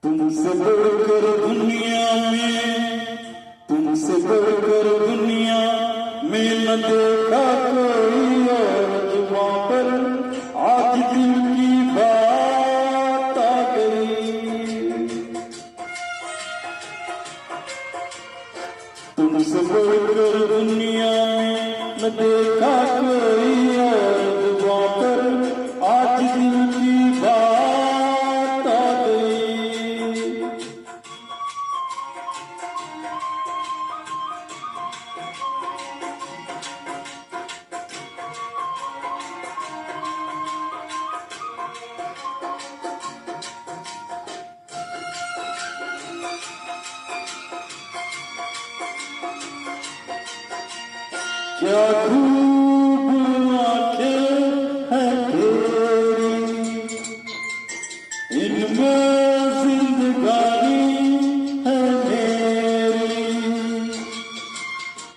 तुमसे बढ़कर दुनिया में, तुमसे बढ़कर दुनिया में न देखा कोई और जुबां पर आज दिल की बात आ गई। तुमसे बढ़कर दुनिया में न देखा कोई और जुबां पर आज दिल की बात आ गई। क्या खूब आंखें हैं तेरी, इनमें जिंदगानी है मेरी।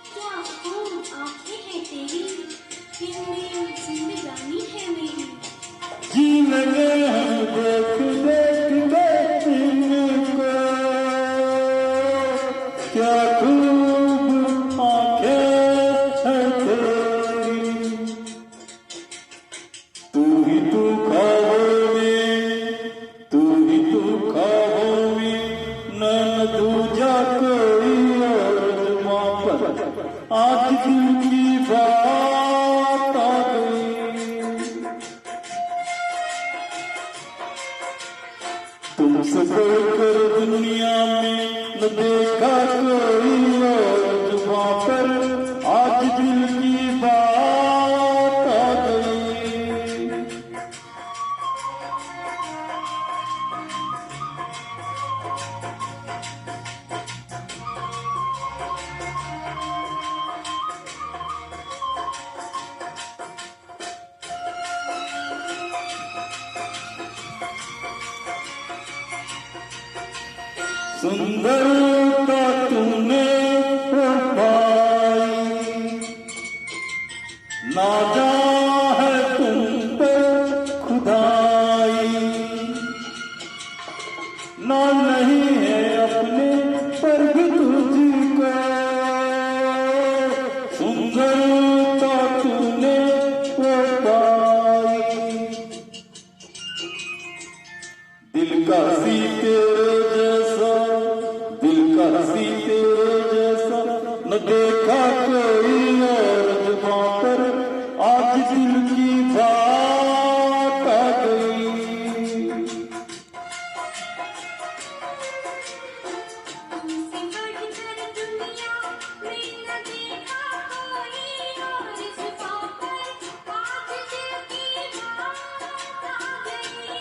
क्या खूब आंखें हैं तेरी, इनमें जिंदगानी है मेरी। जी लगे हम देख देख देख इनको, क्या खूब आंखें हैं तेरी। तू ही तू ख्वाबों में, तू ही तू ख्वाबों में, न दूजा कोई और जुबां पर आज दिल की बात आ गई। तुमसे बढ़कर दुनिया में न देखा कोई और जुबां पर आज दिल की बात आ गई। सुंदरता तूने पाई, नाजा है तुम पर खुदाई, ना नहीं है अपने पर भी तुझको। सुंदरता तूने पाई, दिल का सी तेरे जैसा, दिल का सी तेरे जैसा न देखा कोई और जुबां पर आज दिल की बात आ गई। तुमसे बढ़कर दुनिया में न देखा कोई और जुबां पर आज दिल की बात आ गई।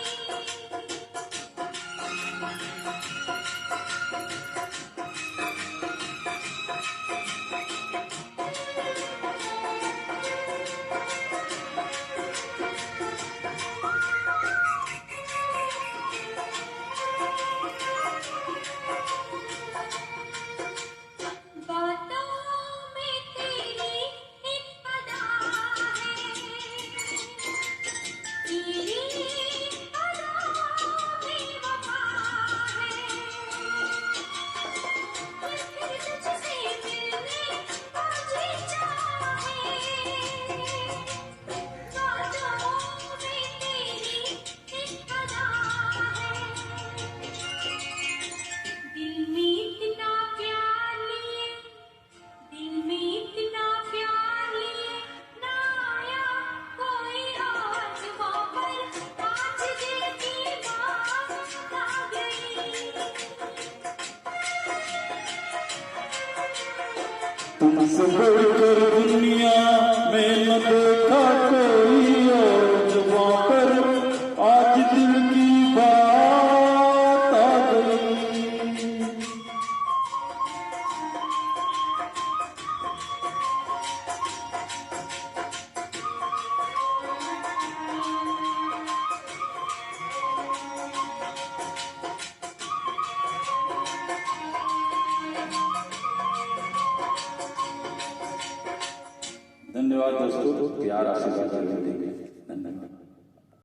बातों में तेरी एक अदा है, तेरी अदा में वफा है। फिर तुझसे मिलने आज चाहे, बातों में तेरी एक अदा है। दिल में इतना प्यार लिए, दिल में इतना प्यार लिए, ना आया कोई और जुबां पर आज दिल की बात आ गई। तुमसे बढ़कर दुनिया में न देखा कोई और जुबां पर आज दिल की बात आ गई। धन्यवाद दोस्तों, प्यार आशीर्वाद देंगे।